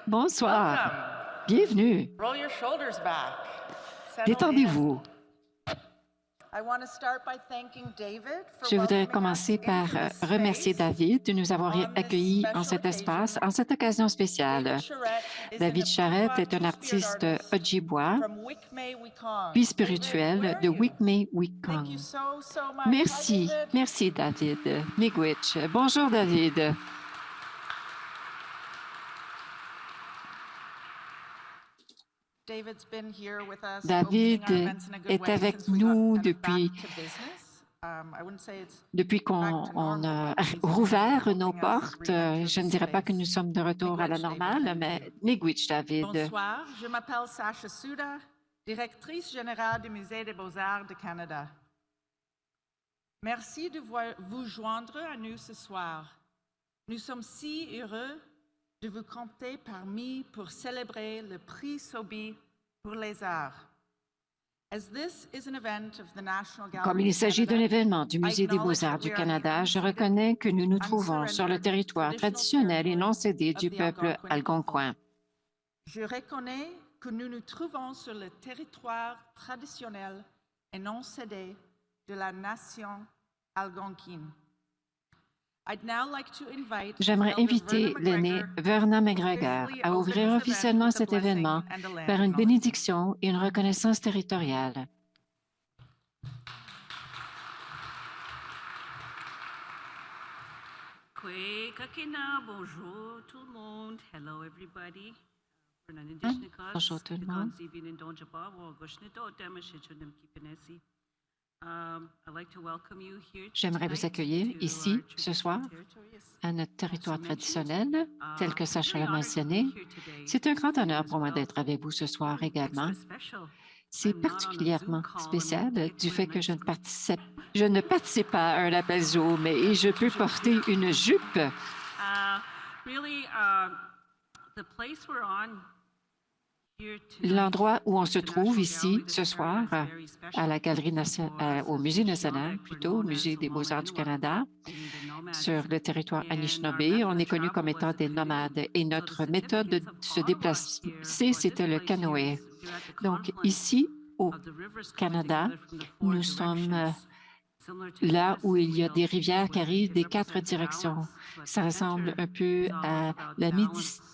Bonsoir. Bienvenue. Détendez-vous. Je voudrais commencer par remercier David de nous avoir accueillis en cet espace, en cette occasion spéciale. David Charette est un artiste Ojibwa, puis spirituel de Wikmay Wikong. Merci, merci David. Miigwech. Bonjour David. David est avec nous depuis qu'on a rouvert nos portes. Je ne dirais pas que nous sommes de retour à la normale, mais miigwech, David. Bonsoir, je m'appelle Sacha Souda, directrice générale du Musée des Beaux-Arts du Canada. Merci de vous joindre à nous ce soir. Nous sommes si heureux de vous compter parmi pour célébrer le prix Sobey pour les arts. Comme il s'agit d'un événement du Musée des Beaux-Arts du Canada, je reconnais que nous nous trouvons sur le territoire traditionnel et non cédé du peuple algonquin. Je reconnais que nous nous trouvons sur le territoire traditionnel et non cédé de la nation algonquine. J'aimerais inviter l'aîné Vernon McGregor à ouvrir officiellement cet événement par une bénédiction et une reconnaissance territoriale. Bonjour tout le monde. Hello everybody. Bonjour tout le monde. J'aimerais vous accueillir ici, ce soir, à notre territoire traditionnel, tel que Sacha l'a mentionné. C'est un grand honneur pour moi d'être avec vous ce soir également. C'est particulièrement spécial du fait que je ne participe pas à un appel Zoom et je peux porter une jupe. L'endroit où on se trouve ici ce soir, à la Galerie nationale, au Musée national, plutôt, au Musée des Beaux-Arts du Canada, sur le territoire Anishinaabe, on est connu comme étant des nomades et notre méthode de se déplacer, c'était le canoë. Donc ici, au Canada, nous sommes là où il y a des rivières qui arrivent des 4 directions. Ça ressemble un peu à la Méditerranée.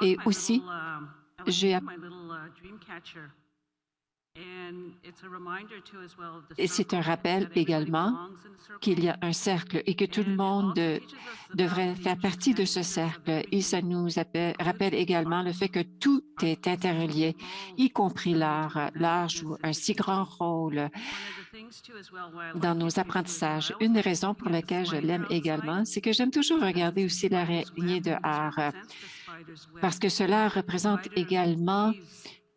Et aussi, et c'est un rappel également qu'il y a un cercle et que tout le monde devrait faire partie de ce cercle. Et ça nous rappelle également le fait que tout est interrelié, y compris l'art. L'art joue un si grand rôle dans nos apprentissages. Une des raisons pour lesquelles je l'aime également, c'est que j'aime toujours regarder aussi l'araignée de art, parce que cela représente également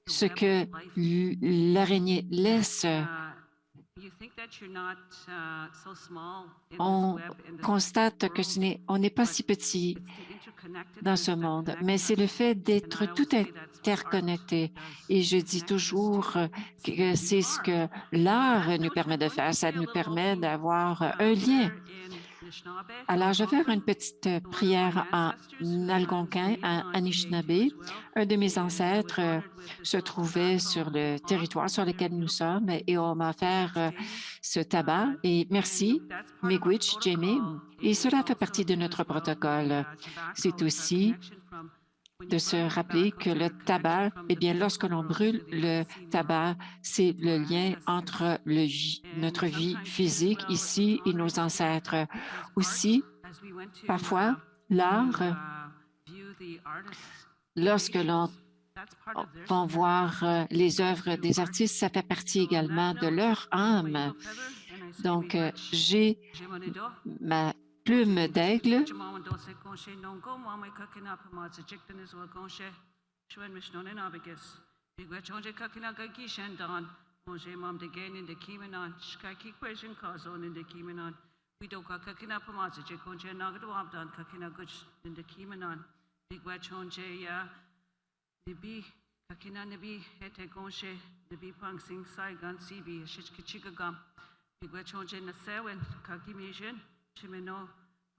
ce que l'araignée laisse. On constate que on n'est pas si petit dans ce monde, mais c'est le fait d'être tout interconnecté. Et je dis toujours que c'est ce que l'art nous permet de faire. Ça nous permet d'avoir un lien. Alors, je vais faire une petite prière en algonquin, en Anishinaabe. Un de mes ancêtres se trouvait sur le territoire sur lequel nous sommes et on m'a offert ce tabac. Et merci, miigwech, Jamie. Et cela fait partie de notre protocole. C'est aussi de se rappeler que le tabac, eh bien, lorsque l'on brûle le tabac, c'est le lien entre notre vie physique ici et nos ancêtres. Aussi, parfois, l'art, lorsque l'on va voir les œuvres des artistes, ça fait partie également de leur âme. Donc, j'ai ma plume d'aigle.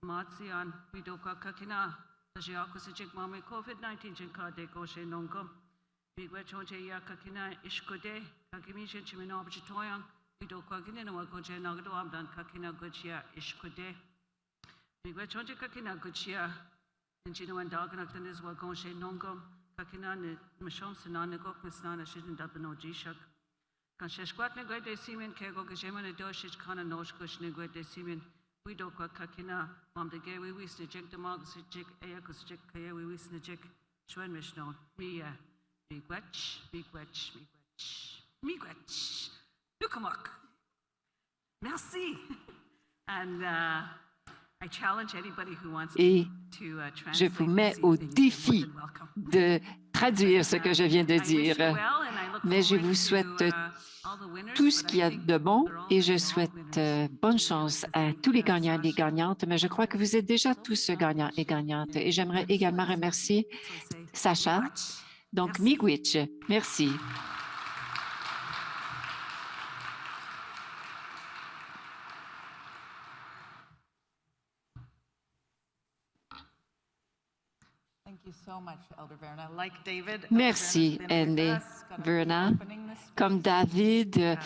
Marzian, Vidoka Kakina, Tajiako Sajik Mami COVID-19 Jinkade Goshe Nongum, Vigwachonje Yakakina Ishkode, Kakimisha Chiminobjitoyan, Vidoka Gininawa Goje Nagado Abdan Kakina Gujia Ishkode, Vigwachonje Kakina Gujia, and Gino and Daganaktan is Wagoshe Nongum, Kakina Mishon Sanana Gokmisnana Shidin Dabano Jishak. Kan Sheshquat Negwede Simin Kego Gajeman Doshich Kana Noshkush Negwede Simin. We do kwa kakina, Mom the gay we wish the jig the mog jig ayakos jig kaya we wish the jig Schwen Mishno, me big wetch, big wetch, big wetch, me wetch, Nukamok. Merci. And I challenge anybody who wants Et to je translate vous mets au défi de traduire ce que je viens de dire. Mais je vous souhaite tout ce qu'il y a de bon et je souhaite bonne chance à tous les gagnants et les gagnantes, mais je crois que vous êtes déjà tous gagnants et gagnantes. Et j'aimerais également remercier Sacha, donc Miigwech. Merci. Merci, Elder Verna. Comme David,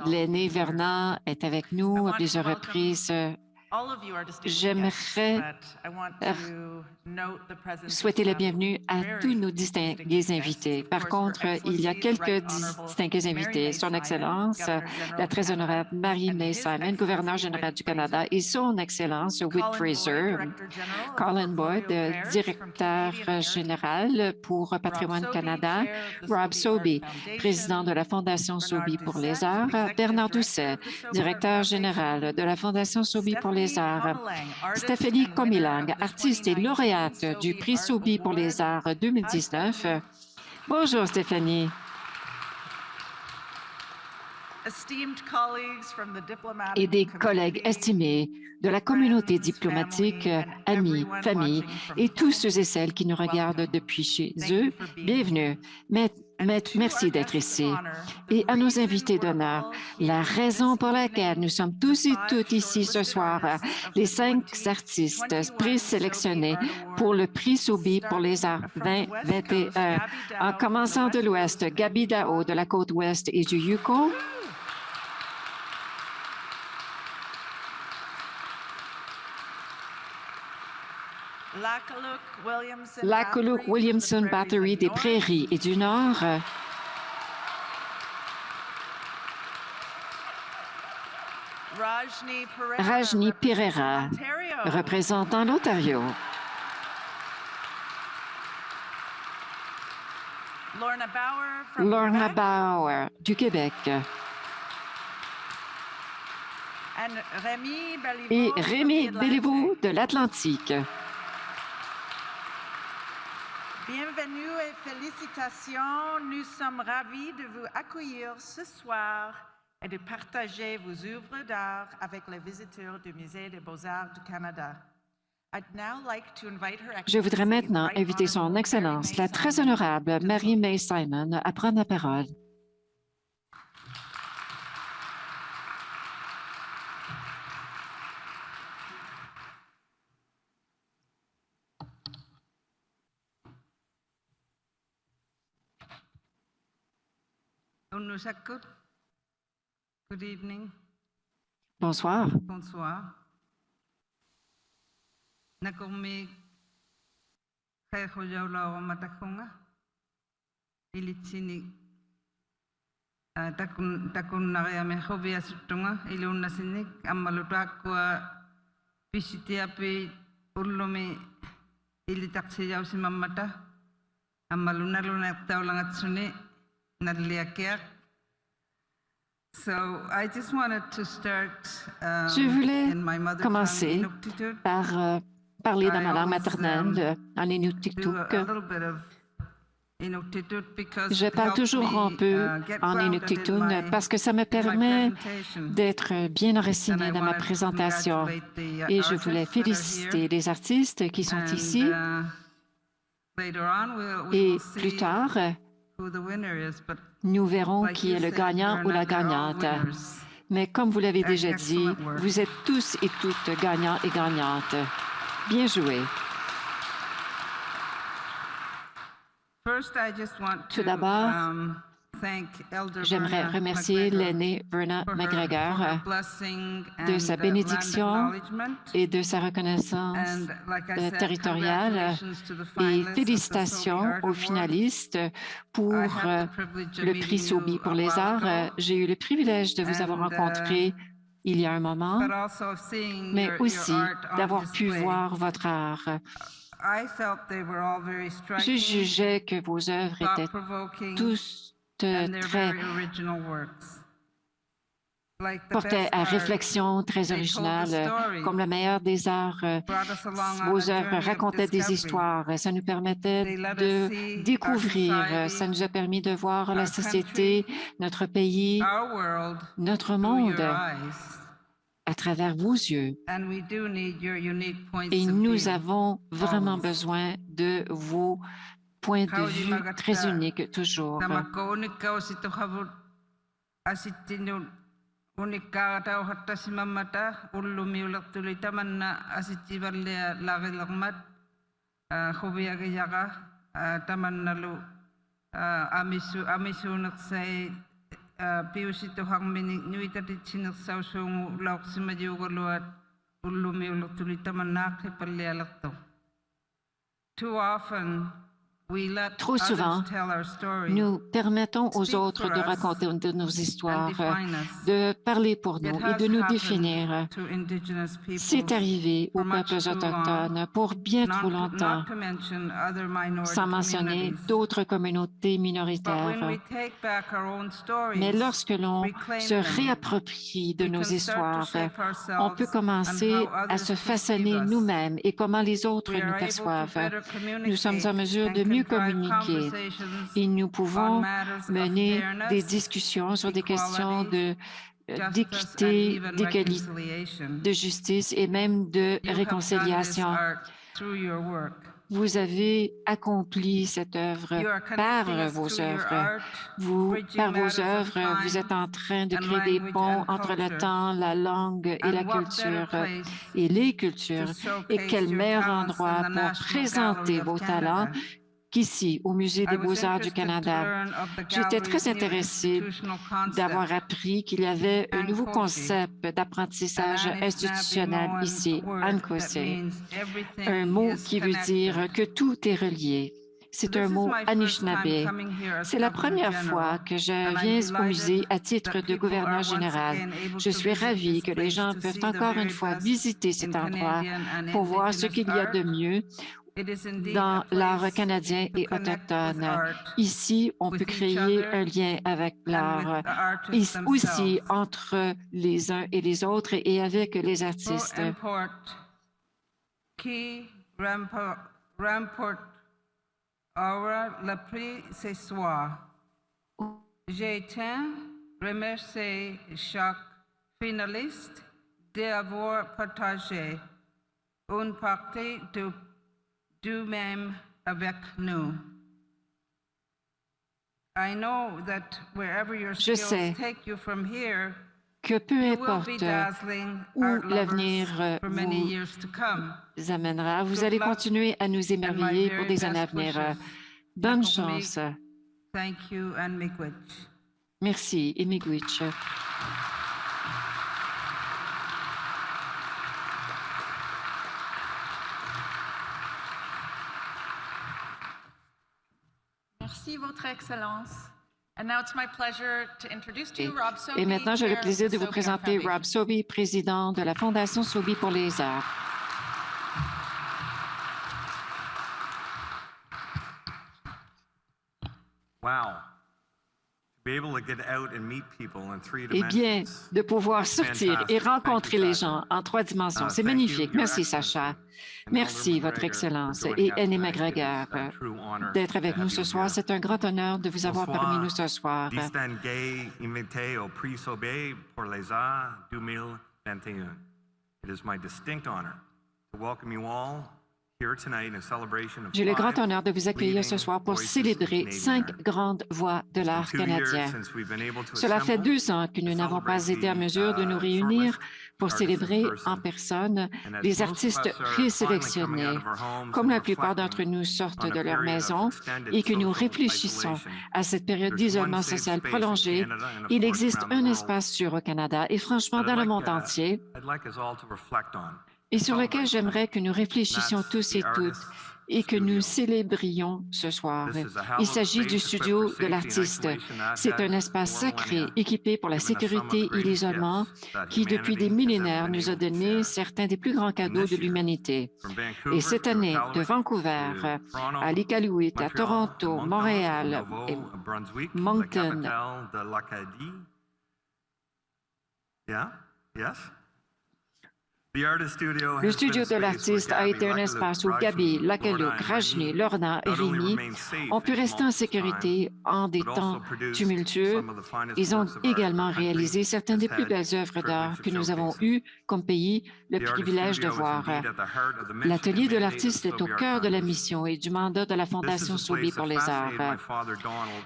l'aîné Verna est avec nous à plusieurs reprises. J'aimerais souhaiter la bienvenue à tous nos distingués invités. Par contre, il y a quelques distingués invités. Son Excellence, la très honorable Mary-May Simon, gouverneure générale du Canada, et Son Excellence Whit Fraser, Colin Boyd, directeur général pour Patrimoine Canada, Rob Sobey, président de la Fondation Sobey pour les arts, Bernard Doucet, directeur général de la Fondation Sobey pour les arts, Stéphanie Comilang, artiste et lauréate du prix Sobey pour les arts 2019. Bonjour Stéphanie. Et des collègues estimés de la communauté diplomatique, amis, familles et tous ceux et celles qui nous regardent depuis chez eux, bienvenue. Merci d'être ici. Et à nos invités d'honneur, la raison pour laquelle nous sommes tous et toutes ici ce soir, les 5 artistes présélectionnés pour le prix Sobey pour les arts 2021, en commençant de l'Ouest, Gabi Dao de la côte Ouest et du Yukon, Lakaluk Williamson Battery des Prairies et du Nord, Rajni Pereira, représentant l'Ontario, Lorna Bauer du Québec et Rémi Béliveau de l'Atlantique. Bienvenue et félicitations. Nous sommes ravis de vous accueillir ce soir et de partager vos œuvres d'art avec les visiteurs du Musée des Beaux-Arts du Canada. Je voudrais maintenant inviter Son Excellence, la très honorable Mary-May Simon, à prendre la parole. Good evening. Bonsoir. Bonsoir. Nakomi khayo yaula o matakonga. Ilitsini takun narea me hobi asutunga iluna sinik amalutakwa pisitiapi ullomi ilitaksi yausi mamata amaluna luna taulangatsuni naliakiak. Je voulais commencer par parler dans ma langue maternelle, en Inuktitut. Je parle toujours un peu en Inuktitut parce que ça me permet d'être bien enraciné dans ma présentation. Et je voulais féliciter les artistes qui sont ici. Et plus tard, nous verrons qui est le gagnant ou la gagnante. Mais comme vous l'avez déjà dit, vous êtes tous et toutes gagnants et gagnantes. Bien joué. Tout d'abord, j'aimerais remercier l'aînée Verna McGregor de sa bénédiction et de sa reconnaissance territoriale et félicitations aux finalistes pour le prix Sobi pour les arts. J'ai eu le privilège de vous avoir rencontré il y a un moment, mais aussi d'avoir pu voir votre art. Je jugeais que vos œuvres étaient tous très portaient à réflexion, très originale, comme la meilleure des arts. Vos œuvres racontaient des histoires. Ça nous permettait de découvrir. Ça nous a permis de voir la société, notre pays, notre monde à travers vos yeux. Et nous avons vraiment besoin de vos points de vue très uniques, toujours. Trop souvent, nous permettons aux autres de raconter de nos histoires, de parler pour nous et de nous définir. C'est arrivé aux peuples autochtones pour bien trop longtemps, sans mentionner d'autres communautés minoritaires. Mais lorsque l'on se réapproprie de nos histoires, on peut commencer à se façonner nous-mêmes et comment les autres nous perçoivent. Nous sommes en mesure de mieux communiquer et nous pouvons mener des discussions sur des questions d'équité, d'égalité, de justice et même de réconciliation. Vous avez accompli cette œuvre par vos œuvres. Par vos œuvres, vous êtes en train de créer des ponts entre le temps, la langue et la culture et les cultures. Et quel meilleur endroit pour présenter vos talents qu'ici, au Musée des Beaux-Arts du Canada. J'étais très intéressée d'avoir appris qu'il y avait un nouveau concept d'apprentissage institutionnel ici, Ankose, un mot qui veut dire que tout est relié. C'est un mot Anishinaabe. C'est la première fois que je viens au musée à titre de gouverneur général. Je suis ravie que les gens peuvent encore une fois visiter cet endroit pour voir ce qu'il y a de mieux dans l'art canadien et autochtone. Ici, on peut créer un lien avec l'art, aussi entre les uns et les autres et avec les artistes. Le prix ce soir. Je tiens à remercier chaque finaliste d'avoir partagé une partie d'eux-mêmes avec nous. Je sais que peu importe où l'avenir vous amènera, vous allez continuer à nous émerveiller pour des années à venir. Bonne chance. Merci et miigwech. Merci, Votre Excellence. Et maintenant, j'ai le plaisir de vous présenter Rob Sobey, président de la Fondation Sobey pour les arts. Eh bien, de pouvoir sortir et rencontrer les gens en 3 dimensions, c'est magnifique. Merci, Sacha. Merci, Votre Excellence, et Aînée McGregor, d'être avec nous ce soir. C'est un grand honneur de vous avoir parmi nous ce soir. It is my distinct honor to welcome you all J'ai le grand honneur de vous accueillir ce soir pour célébrer 5 grandes voix de l'art canadien. Cela fait 2 ans que nous n'avons pas été en mesure de nous réunir pour célébrer en personne les artistes présélectionnés. Comme la plupart d'entre nous sortent de leur maison et que nous réfléchissons à cette période d'isolement social prolongé, il existe un espace sûr au Canada et franchement dans le monde entier et sur lequel j'aimerais que nous réfléchissions tous et toutes et que nous célébrions ce soir. Il s'agit du studio de l'artiste. C'est un espace sacré équipé pour la sécurité et l'isolement qui, depuis des millénaires, nous a donné certains des plus grands cadeaux de l'humanité. Et cette année, de Vancouver à Iqaluit, à Toronto, Montréal, et Moncton, le studio de l'artiste a été un espace où Gabi, Laqaluk, Rajni, Lorna et Rémi ont pu rester en sécurité en des temps tumultueux. Ils ont également réalisé certaines des plus belles œuvres d'art que nous avons eues comme pays le privilège de voir. L'atelier de l'artiste est au cœur de la mission et du mandat de la Fondation Sobeys pour les arts.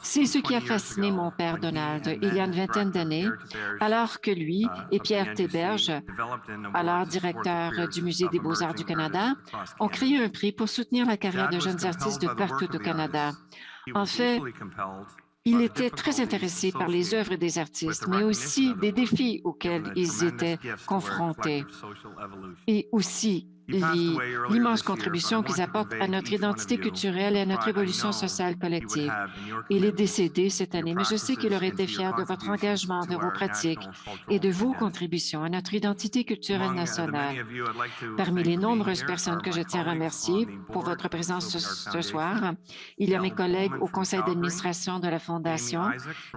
C'est ce qui a fasciné mon père Donald il y a une vingtaine d'années, alors que lui et Pierre Théberge, alors directeur du Musée des beaux-arts du Canada, ont créé un prix pour soutenir la carrière de jeunes artistes de partout au Canada. En fait, il était très intéressé par les œuvres des artistes, mais aussi des défis auxquels ils étaient confrontés et aussi l'immense contribution qu'ils apportent à notre identité culturelle et à notre évolution sociale collective. Il est décédé cette année, mais je sais qu'il aurait été fier de votre engagement, de vos pratiques et de vos contributions à notre identité culturelle nationale. Parmi les nombreuses personnes que je tiens à remercier pour votre présence ce soir, il y a mes collègues au conseil d'administration de la Fondation,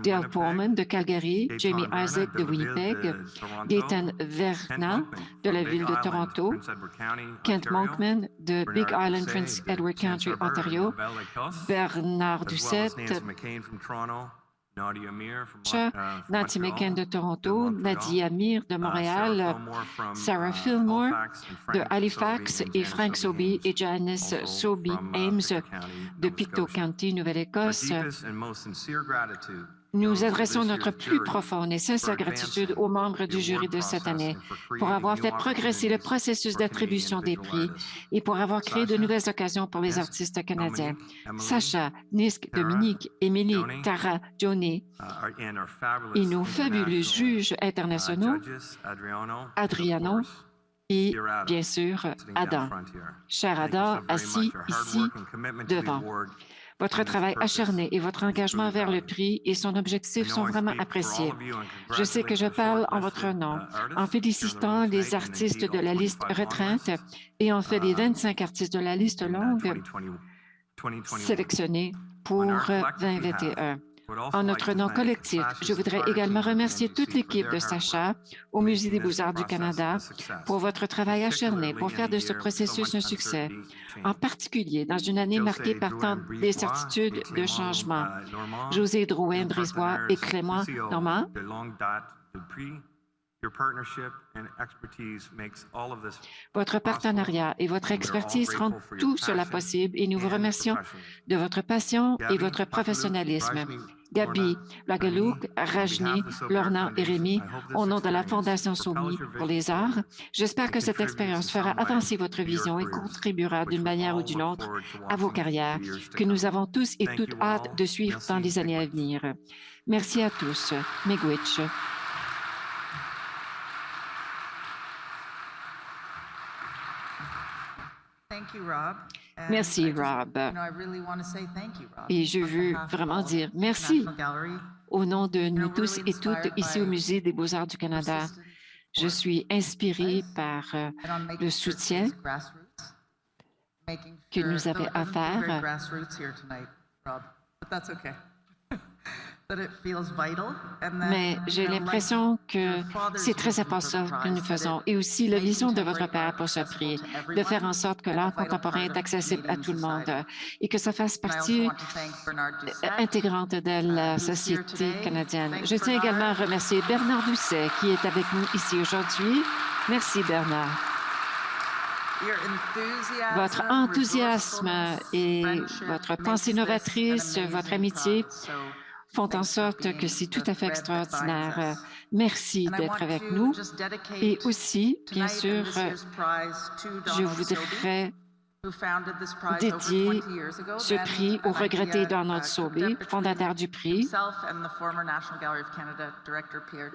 Dale Pullman de Calgary, Jamie Isaac de Winnipeg, Gaëtan Verna de la ville de Toronto, Kent Monkman de Big Island, Prince Edward County, Ontario, Bernard Doucette, Nancy McCann de Toronto, Nadia Amir de Montréal, Sarah Fillmore de Halifax et Frank Sobey et Janice Sobey-Ames de Pictou County, Nouvelle-Écosse. Nous adressons notre plus profonde et sincère gratitude aux membres du jury de cette année pour avoir fait progresser le processus d'attribution des prix et pour avoir créé de nouvelles occasions pour les artistes canadiens. Sacha, Nisk, Dominique, Émilie, Tara, Johnny et nos fabuleux juges internationaux, Adriano et, bien sûr, Adam. Cher Adam, assis ici devant. Votre travail acharné et votre engagement vers le prix et son objectif sont vraiment appréciés. Je sais que je parle en votre nom en félicitant les artistes de la liste restreinte et en fait les 25 artistes de la liste longue sélectionnés pour 2021. En notre nom collectif, je voudrais également remercier toute l'équipe de Sacha au Musée des beaux-arts du Canada pour votre travail acharné pour faire de ce processus un succès, en particulier dans une année marquée par tant d'incertitudes de changement. José Drouin-Brisebois et Clément Normand, votre partenariat et votre expertise rendent tout cela possible et nous vous remercions de votre passion et votre professionnalisme. Gabi, Laqaluk, Rajni, Lorna et Rémi, au nom de la Fondation Sobeys pour les arts, j'espère que cette expérience fera avancer votre vision et contribuera d'une manière ou d'une autre à vos carrières, que nous avons tous et toutes hâte de suivre dans les années à venir. Merci à tous. Miigwech. Merci, Rob. Et je veux vraiment dire merci au nom de nous tous et toutes ici au Musée des beaux-arts du Canada. Je suis inspirée par le soutien que nous avons à faire. Mais j'ai l'impression que c'est très important ce que nous faisons et aussi la vision de votre père pour ce prix, de faire en sorte que l'art contemporain est accessible à tout le monde et que ça fasse partie intégrante de la société canadienne. Je tiens également à remercier Bernard Doucet qui est avec nous ici aujourd'hui. Merci Bernard. Votre enthousiasme et votre pensée novatrice, votre amitié font en sorte que c'est tout à fait extraordinaire. Merci d'être avec nous. Et aussi, bien sûr, je voudrais dédier ce prix au regretté Donald Sobey, fondateur du prix.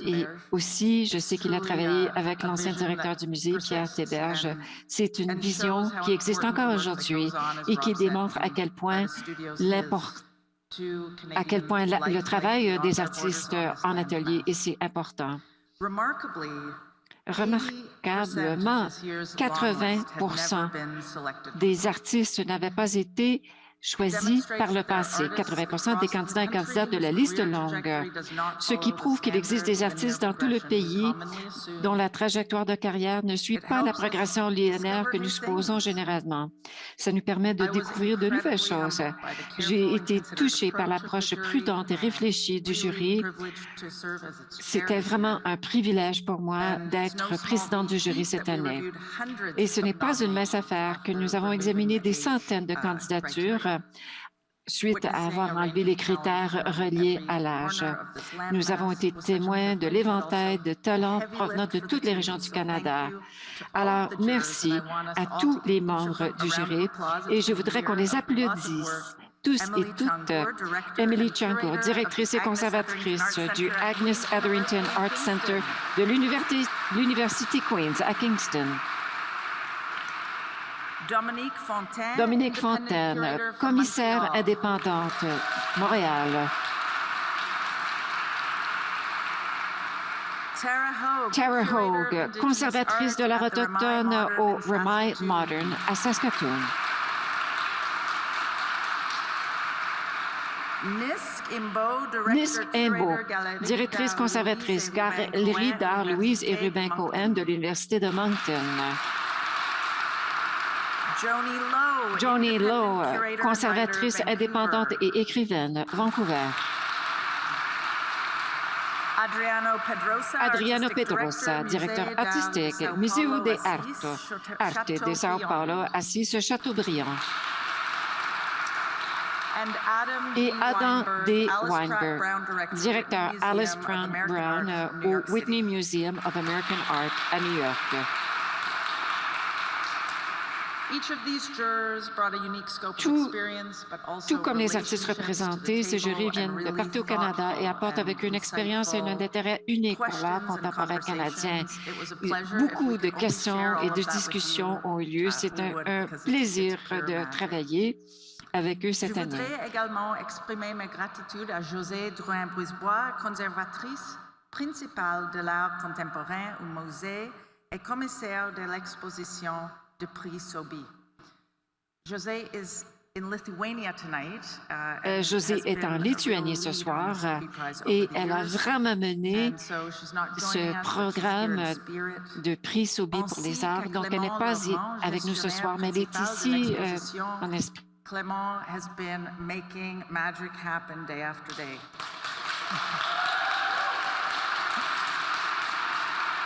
Et aussi, je sais qu'il a travaillé avec l'ancien directeur du musée, Pierre Théberge. C'est une vision qui existe encore aujourd'hui et qui démontre à quel point le travail des artistes en atelier, et c'est important. Remarquablement, 80% des artistes n'avaient pas été choisis par le passé, 80% des candidats et candidates de la liste longue, ce qui prouve qu'il existe des artistes dans tout le pays dont la trajectoire de carrière ne suit pas la progression linéaire que nous supposons généralement. Ça nous permet de découvrir de nouvelles choses. J'ai été touchée par l'approche prudente et réfléchie du jury. C'était vraiment un privilège pour moi d'être présidente du jury cette année. Et ce n'est pas une mince affaire que nous avons examiné des centaines de candidatures suite à avoir enlevé les critères reliés à l'âge. Nous avons été témoins de l'éventail de talents provenant de toutes les régions du Canada. Alors, merci à tous les membres du jury et je voudrais qu'on les applaudisse tous et toutes. Emily Chanko, directrice et conservatrice du Agnes Etherington Art Center de l'Université Queen's à Kingston. Dominique Fontaine, commissaire indépendante, Montréal. Tara Hogue, conservatrice de l'art autochtone au Ramai Modern à Saskatoon. Nisk Imbo, directrice conservatrice, Galerie d'art Louise et Ruben Cohen de l'Université de Moncton. Joni Lowe, conservatrice indépendante et écrivaine, Vancouver. Adriano Pedrosa, directeur artistique, Museo de Arte de Sao Paulo, Assis Chateaubriand. Et Adam D. Weinberg, directeur Alice Brown au Whitney Museum of American Art à New York. Tout comme les artistes représentés, ces jurys viennent de partout au Canada et apportent avec une expérience et un intérêt unique pour l'art contemporain canadien. Beaucoup de questions et de discussions ont eu lieu. C'est un plaisir de travailler avec eux cette année. Je voudrais également exprimer ma gratitude à Josée Drouin-Brisebois, conservatrice principale de l'art contemporain au musée et commissaire de l'exposition de prix Sobey. Josée est en Lituanie ce soir et elle a vraiment mené ce programme de prix Sobey pour les arts. Donc, elle n'est pas avec nous ce soir, mais elle est ici en esprit. Clément has been making magic happen day after day.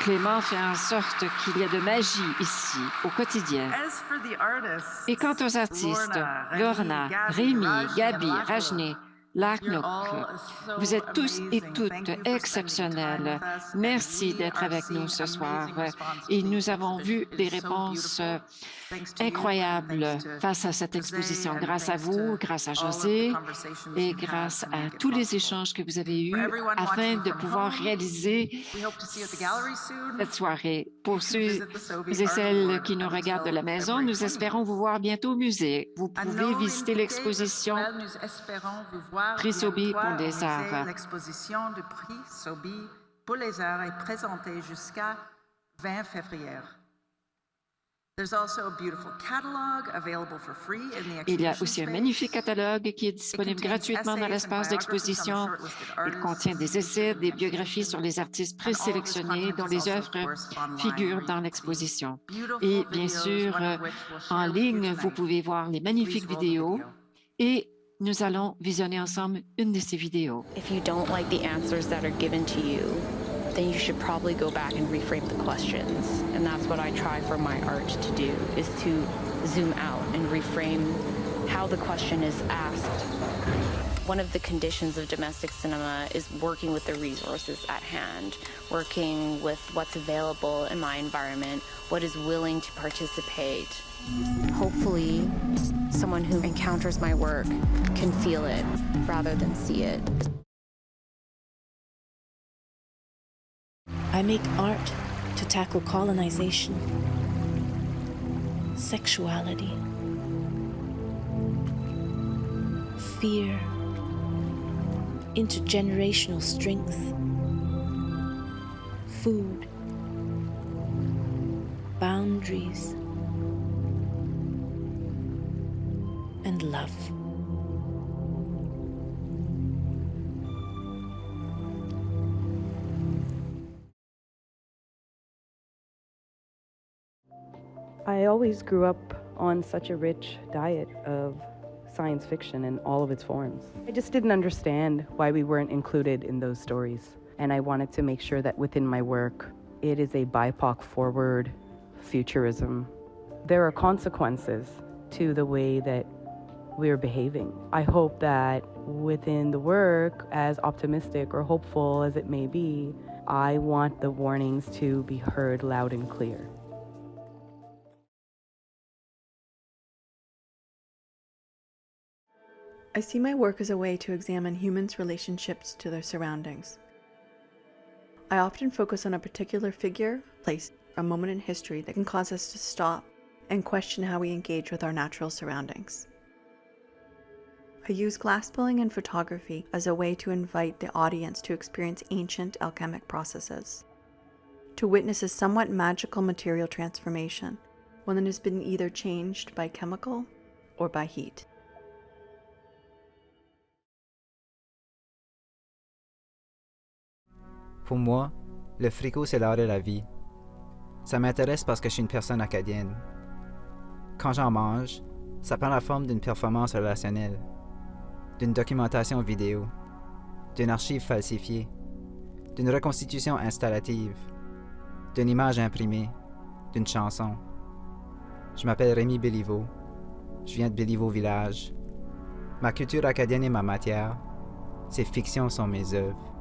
Clément fait en sorte qu'il y a de magie ici, au quotidien. Et quant aux artistes, Lorna, Rémi, Gabi, Rajni, Larknook, vous êtes tous et toutes exceptionnels. Merci d'être avec nous ce soir. Et nous avons vu des réponses incroyables face à cette exposition. Grâce à vous, grâce à Josée et grâce à tous les échanges que vous avez eus afin de pouvoir réaliser cette soirée. Pour ceux et celles qui nous regardent de la maison, nous espérons vous voir bientôt au musée. Vous pouvez visiter l'exposition Prix Sobey pour les arts. L'exposition de prix Sobey pour les arts est présentée jusqu'à 20 février. Il y a aussi un magnifique catalogue qui est disponible gratuitement dans l'espace d'exposition. Il contient des essais, des biographies sur les artistes présélectionnés dont les œuvres figurent dans l'exposition. Et bien sûr, en ligne, vous pouvez voir les magnifiques vidéos et nous allons visionner ensemble une de ces vidéos. then you should probably go back and reframe the questions. And that's what I try for my art to do, is to zoom out and reframe how the question is asked. One of the conditions of domestic cinema is working with the resources at hand, working with what's available in my environment, what is willing to participate. Hopefully, someone who encounters my work can feel it rather than see it. I make art to tackle colonization, sexuality, fear, intergenerational strength, food, boundaries, and love. I always grew up on such a rich diet of science fiction in all of its forms. I just didn't understand why we weren't included in those stories. And I wanted to make sure that within my work, it is a BIPOC-forward futurism. There are consequences to the way that we're behaving. I hope that within the work, as optimistic or hopeful as it may be, I want the warnings to be heard loud and clear. I see my work as a way to examine humans' relationships to their surroundings. I often focus on a particular figure, place, or moment in history that can cause us to stop and question how we engage with our natural surroundings. I use glassblowing and photography as a way to invite the audience to experience ancient alchemic processes, to witness a somewhat magical material transformation, one that has been either changed by chemical or by heat. Pour moi, le fricot, c'est l'art de la vie. Ça m'intéresse parce que je suis une personne acadienne. Quand j'en mange, ça prend la forme d'une performance relationnelle, d'une documentation vidéo, d'une archive falsifiée, d'une reconstitution installative, d'une image imprimée, d'une chanson. Je m'appelle Rémi Béliveau. Je viens de Béliveau Village. Ma culture acadienne est ma matière. Ces fictions sont mes œuvres.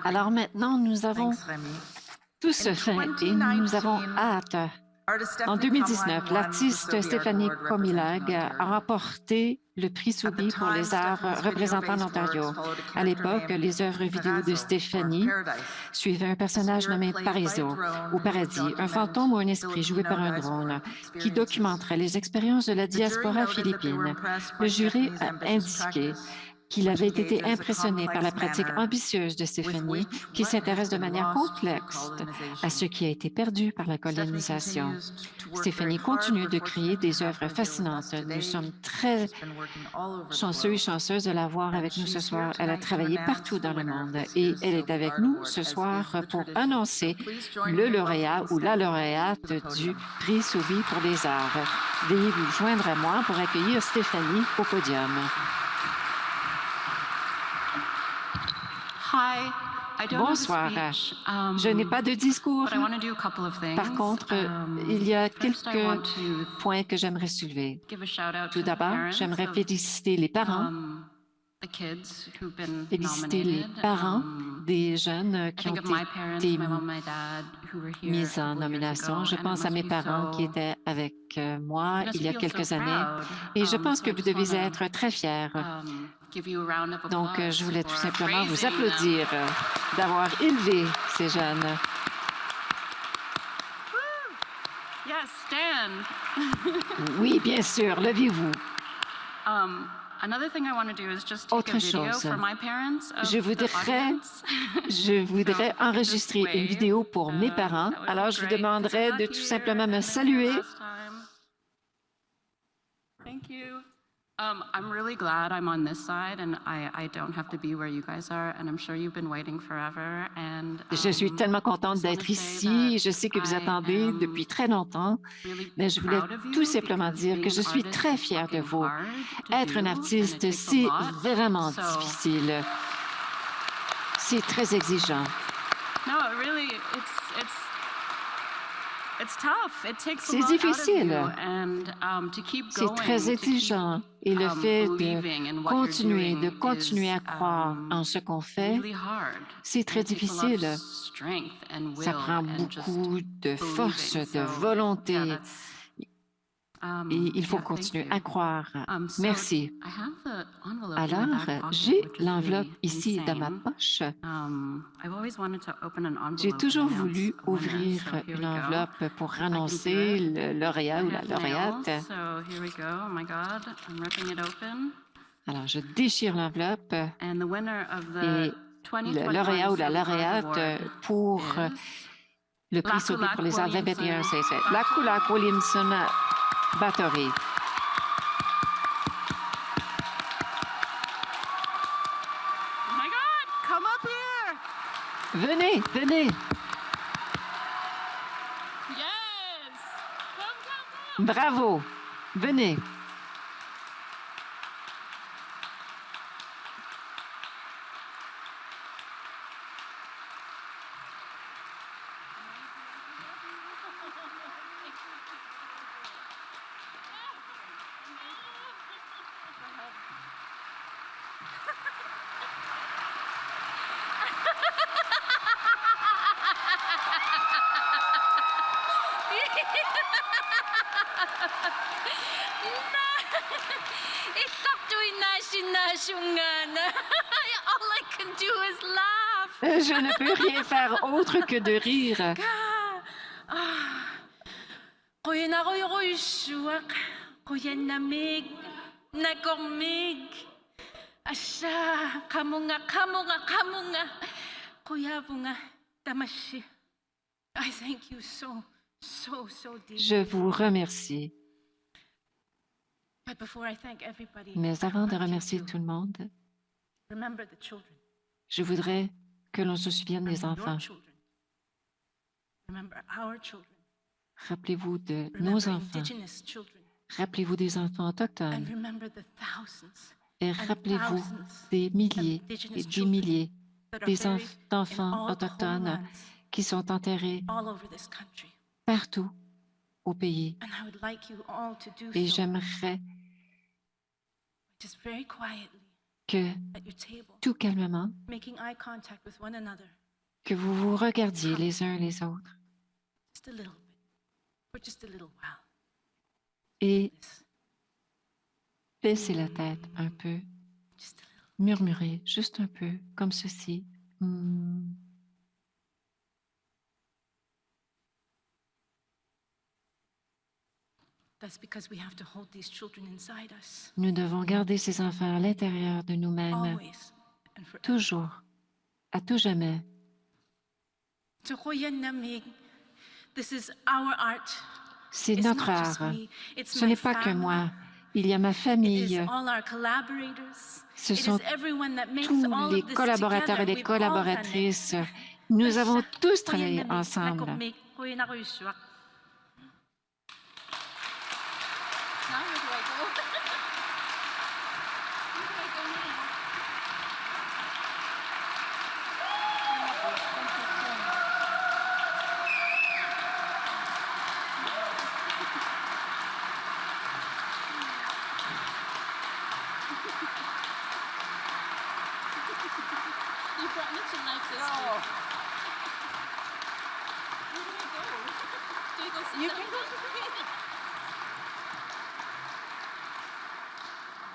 Alors maintenant, nous avons tous faim et nous avons hâte. En 2019, l'artiste Stéphanie Comilag a remporté le prix Soubi pour les arts représentant l'Ontario. À l'époque, les œuvres vidéo de Stéphanie suivaient un personnage nommé Pariso, ou Paradis, un fantôme ou un esprit joué par un drone, qui documenterait les expériences de la diaspora philippine. Le jury a indiqué qu'il avait été impressionné par la pratique ambitieuse de Stéphanie, qui s'intéresse de manière complexe à ce qui a été perdu par la colonisation. Stéphanie continue de créer des œuvres fascinantes. Nous sommes très chanceux et chanceuses de l'avoir avec nous ce soir. Elle a travaillé partout dans le monde et elle est avec nous ce soir pour annoncer le lauréat ou la lauréate du prix Soubi pour les arts. Veuillez vous joindre à moi pour accueillir Stéphanie au podium. Bonsoir. Je n'ai pas de discours. Par contre, il y a quelques points que j'aimerais soulever. Tout d'abord, j'aimerais féliciter les parents, des jeunes qui ont été mis en nomination. Je pense à mes parents qui étaient avec moi il y a quelques années et je pense que vous devez être très fiers. Donc, je voulais tout simplement vous applaudir d'avoir élevé ces jeunes. Oui, bien sûr, levez-vous. Autre chose, je voudrais enregistrer une vidéo pour mes parents. Alors, je vous demanderai de tout simplement me saluer. I'm really glad I'm on this side and I don't have to be where you guys are, and I'm sure you've been waiting forever. And Je suis tellement contente d'être ici. Je sais que vous attendez depuis très longtemps, mais je voulais tout simplement dire que je suis très fière de vous. Être un artiste, c'est vraiment difficile. C'est très exigeant. No, really, C'est difficile. C'est très exigeant. Et le fait de continuer à croire en ce qu'on fait, c'est très difficile. Ça prend beaucoup de force, de volonté. Et il faut continuer à croire. Merci. Alors, j'ai l'enveloppe ici dans ma poche. J'ai toujours voulu ouvrir une enveloppe pour annoncer le lauréat ou la lauréate. Alors, je déchire l'enveloppe et le lauréat ou la lauréate pour le prix Sophie pour les arts 21, c'est la Kulak Williamson Battery. Oh my God, come up here! Venez, venez. Yes! Come. Bravo. Venez. All I can do is laugh. Je ne peux rien faire autre que de rire. I thank you so deeply. Je vous remercie. But before I thank everybody, Mais avant de remercier tout le monde, remember the children. je voudrais que l'on se souvienne des Remember your enfants. children. Remember our children. Rappelez-vous de Remember nos enfants. Indigenous children. Rappelez-vous des enfants And autochtones. remember the thousands Et and rappelez-vous thousands des milliers of Indigenous et des children milliers that are des buried d'enfants in all the autochtones homelands qui sont enterrés all over this country. partout au pays. And I would like you all to do Et so j'aimerais just very quietly que, at your table, tout calmement, making eye contact with one another que vous vous regardiez les uns les autres just a little bit, for just a little while. et This, baissez la tête un peu, just a little. murmurez juste un peu, comme ceci. That's because we have to hold these children inside us, Nous devons garder ces enfants à l'intérieur de nous-mêmes, always and forever. toujours, à tout jamais. This is our art. C'est It's notre not just art. me, it's Ce my n'est pas que family. moi. Il y a ma It is famille. all our collaborators. Ce It is sont everyone that makes tous all les of this collaborateurs et together. les We've all done it. collaboratrices. Nous avons tous travaillé ensemble.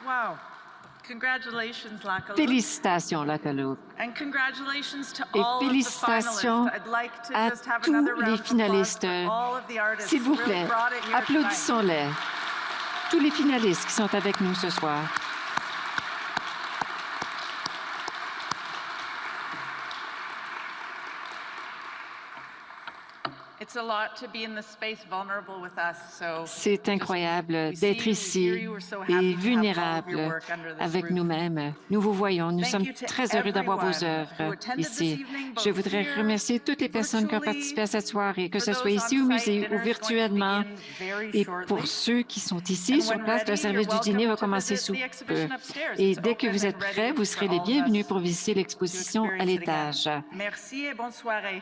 Wow. Congratulations, Lakalu. Félicitations, Lakalu. And congratulations to Et all of the félicitations finalists. I'd like to à just have tous another les round of applause finalistes. for all of the artists S'il vous who really plaît, brought it here tonight. applaudissons-les. Tous les finalistes qui sont avec nous ce soir. C'est incroyable d'être ici et vulnérable avec nous-mêmes. Nous vous voyons. Nous sommes très heureux d'avoir vos œuvres ici. Je voudrais remercier toutes les personnes qui ont participé à cette soirée, que ce soit ici au musée ou virtuellement. Et pour ceux qui sont ici sur place, le service du dîner va commencer sous peu. Et dès que vous êtes prêts, vous serez les bienvenus pour visiter l'exposition à l'étage. Merci et bonne soirée.